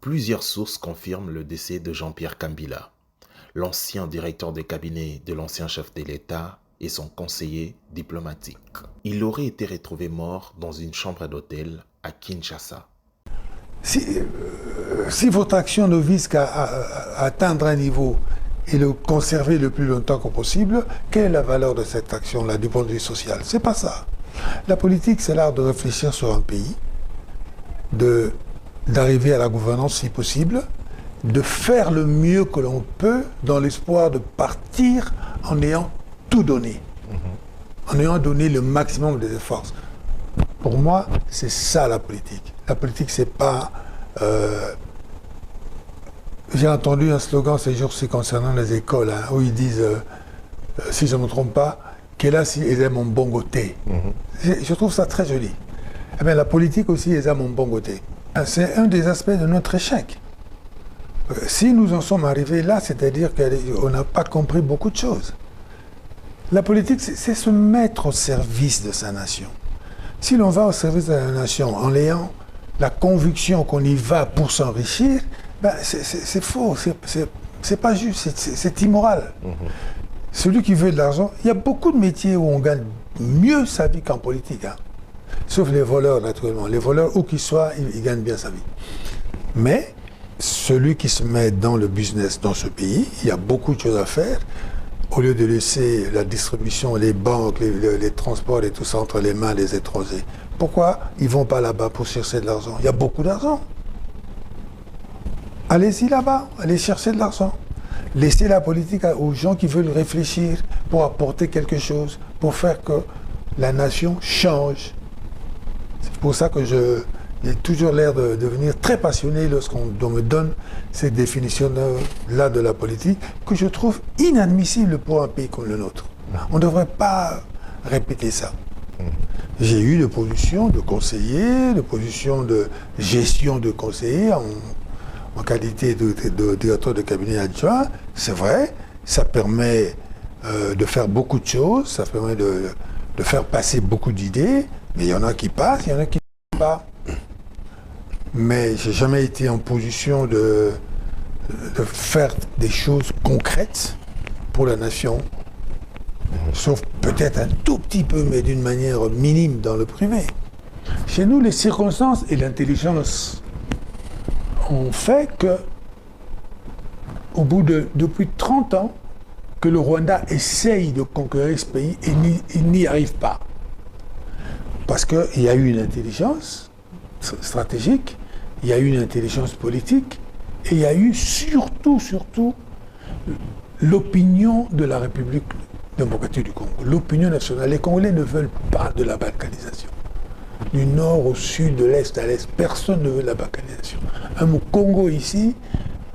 Plusieurs sources confirment le décès de Jean-Pierre Kambila, l'ancien directeur de cabinet de l'ancien chef de l'État et son conseiller diplomatique. Il aurait été retrouvé mort dans une chambre d'hôtel à Kinshasa. Si votre action ne vise qu'à atteindre un niveau et le conserver le plus longtemps que possible, quelle est la valeur de cette action-là du point de vue social? C'est pas ça. La politique, c'est l'art de réfléchir sur un pays, d'arriver à la gouvernance si possible, de faire le mieux que l'on peut dans l'espoir de partir en ayant tout donné, en ayant donné le maximum des efforts. Pour moi, c'est ça la politique. La politique, c'est pas... J'ai entendu un slogan ces jours-ci concernant les écoles, où ils disent, si je ne me trompe pas, Kelasi ils aiment mon bon côté. Je trouve ça très joli. Eh bien, la politique aussi, ils aiment mon bon côté. C'est un des aspects de notre échec. Si nous en sommes arrivés là, c'est-à-dire qu'on n'a pas compris beaucoup de choses. La politique, c'est se mettre au service de sa nation. Si l'on va au service de la nation en ayant la conviction qu'on y va pour s'enrichir, ben c'est faux, c'est pas juste, c'est immoral. Celui qui veut de l'argent, il y a beaucoup de métiers où on gagne mieux sa vie qu'en politique. Sauf les voleurs, naturellement. Les voleurs, où qu'ils soient, ils gagnent bien sa vie. Mais celui qui se met dans le business dans ce pays, il y a beaucoup de choses à faire. Au lieu de laisser la distribution, les banques, les transports et tout ça entre les mains des étrangers. Pourquoi ils ne vont pas là-bas pour chercher de l'argent? Il y a beaucoup d'argent. Allez-y là-bas, allez chercher de l'argent. Laissez la politique aux gens qui veulent réfléchir pour apporter quelque chose, pour faire que la nation change. C'est pour ça que j'ai toujours l'air de devenir très passionné lorsqu'on me donne ces définitions-là de la politique que je trouve inadmissibles pour un pays comme le nôtre. On ne devrait pas répéter ça. J'ai eu des positions de conseiller, des positions de gestion de conseiller en qualité de directeur de cabinet adjoint. C'est vrai, ça permet de faire beaucoup de choses, ça permet de faire passer beaucoup d'idées, mais il y en a qui passent, il y en a qui ne passent pas. Mais je n'ai jamais été en position de faire des choses concrètes pour la nation, sauf peut-être un tout petit peu, mais d'une manière minime dans le privé. Chez nous, les circonstances et l'intelligence ont fait que, depuis 30 ans, que le Rwanda essaye de conquérir ce pays et il n'y arrive pas. Parce qu'il y a eu une intelligence stratégique, il y a eu une intelligence politique, et il y a eu surtout l'opinion de la République démocratique du Congo, l'opinion nationale. Les Congolais ne veulent pas de la balkanisation. Du nord au sud, de l'est à l'est, personne ne veut la balkanisation. Un Congo ici,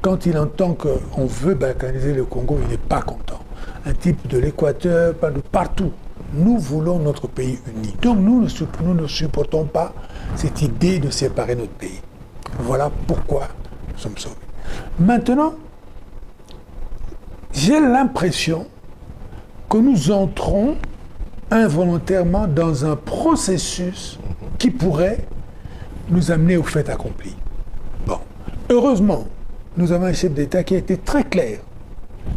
quand il entend qu'on veut balkaniser le Congo, il n'est pas content. Un type de l'Équateur, pas de partout. Nous voulons notre pays uni. Donc nous ne supportons pas cette idée de séparer notre pays. Voilà pourquoi nous sommes sauvés. Maintenant, j'ai l'impression que nous entrons involontairement dans un processus qui pourrait nous amener au fait accompli. Bon, heureusement, nous avons un chef d'État qui a été très clair.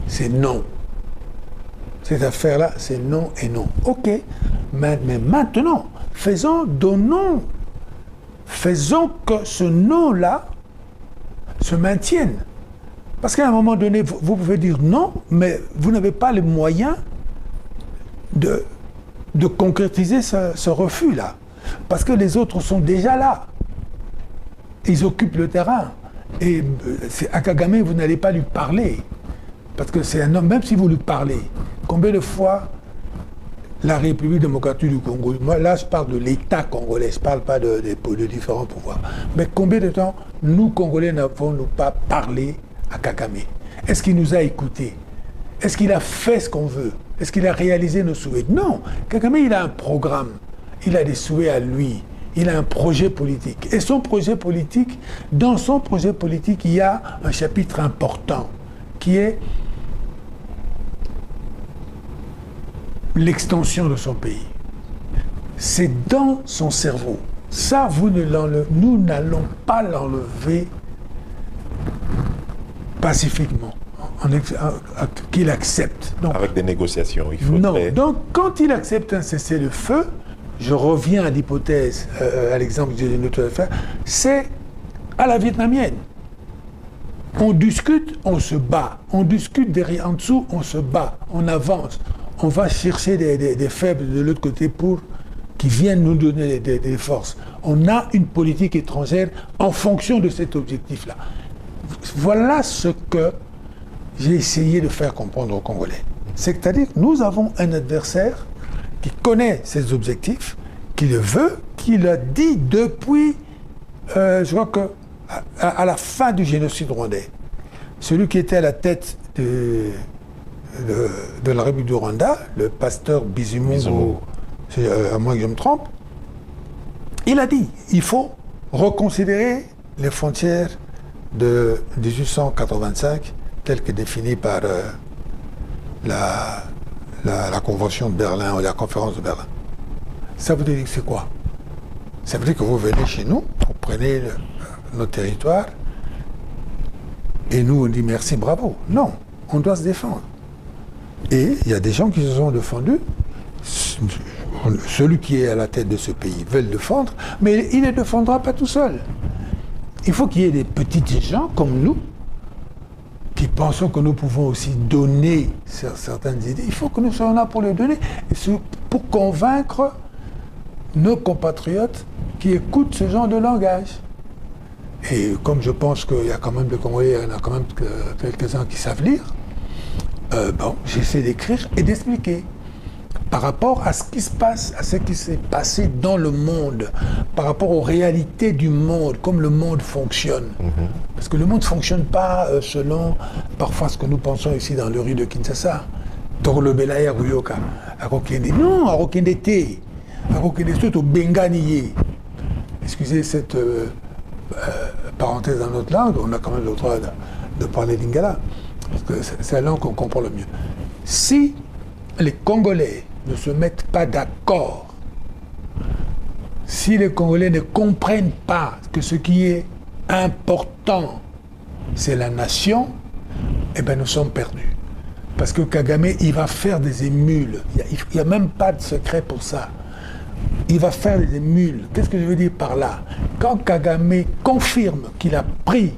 C'est non. Cette affaire-là, c'est non et non. OK, mais maintenant, faisons que ce non-là se maintienne. Parce qu'à un moment donné, vous pouvez dire non, mais vous n'avez pas les moyens de concrétiser ce refus-là. Parce que les autres sont déjà là. Ils occupent le terrain. Et à Kagame, vous n'allez pas lui parler. Parce que c'est un homme, même si vous lui parlez, combien de fois la République démocratique du Congo, moi là je parle de l'État congolais, je ne parle pas de différents pouvoirs, mais combien de temps nous Congolais n'avons-nous pas parlé à Kagame? Est-ce qu'il nous a écoutés? Est-ce qu'il a fait ce qu'on veut? Est-ce qu'il a réalisé nos souhaits? Non, Kagame il a un programme, il a des souhaits à lui, il a un projet politique. Et son projet politique, dans son projet politique, il y a un chapitre important qui est l'extension de son pays. C'est dans son cerveau. Ça, nous n'allons pas l'enlever pacifiquement, qu'il accepte. Donc, avec des négociations, il faut. Non, donc quand il accepte un cessez-le-feu, je reviens à l'hypothèse, à l'exemple que j'ai donné tout à l'heure, c'est à la vietnamienne. On discute, on se bat. On discute derrière, en dessous, on se bat. On avance. On va chercher des faibles de l'autre côté pour qu'ils viennent nous donner des forces. On a une politique étrangère en fonction de cet objectif-là. Voilà ce que j'ai essayé de faire comprendre aux Congolais. C'est-à-dire que nous avons un adversaire qui connaît ses objectifs, qui le veut, qui l'a dit depuis, je crois que à la fin du génocide rwandais. Celui qui était à la tête de la République du Rwanda, le pasteur Bizimungu, à moins que je me trompe, il a dit il faut reconsidérer les frontières de 1885 telles que définies par la Convention de Berlin ou la Conférence de Berlin. Ça veut dire que c'est quoi? Ça veut dire que vous venez chez nous, vous prenez nos territoires, et nous on dit merci, bravo. Non, on doit se défendre. Et il y a des gens qui se sont défendus. Celui qui est à la tête de ce pays veut le défendre, mais il ne le défendra pas tout seul. Il faut qu'il y ait des petits gens comme nous qui pensons que nous pouvons aussi donner certaines idées. Il faut que nous soyons là pour les donner, et pour convaincre nos compatriotes qui écoutent ce genre de langage. Et comme je pense qu'il y a quand même des Congolais, il y en a quand même quelques-uns qui savent lire, j'essaie d'écrire et d'expliquer par rapport à ce qui se passe, à ce qui s'est passé dans le monde, par rapport aux réalités du monde, comme le monde fonctionne. Parce que le monde ne fonctionne pas selon parfois ce que nous pensons ici dans le rue de Kinshasa. Torlobelaya Ruyoka. Non, Arokende Te. Arokende Te au Benganiye. Excusez cette parenthèse dans notre langue, on a quand même le droit de parler lingala, parce que c'est la langue qu'on comprend le mieux. Si les Congolais ne se mettent pas d'accord, si les Congolais ne comprennent pas que ce qui est important, c'est la nation, eh bien nous sommes perdus. Parce que Kagame, il va faire des émules. Il n'y a même pas de secret pour ça. Il va faire des émules. Qu'est-ce que je veux dire par là? Quand Kagame confirme qu'il a pris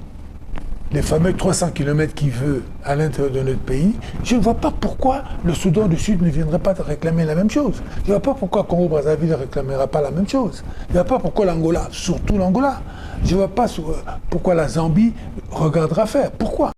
les fameux 300 km qu'il veut à l'intérieur de notre pays, je ne vois pas pourquoi le Soudan du Sud ne viendrait pas réclamer la même chose. Je ne vois pas pourquoi Congo-Brazzaville ne réclamera pas la même chose. Je ne vois pas pourquoi l'Angola, surtout l'Angola. Je ne vois pas pourquoi la Zambie regardera faire. Pourquoi?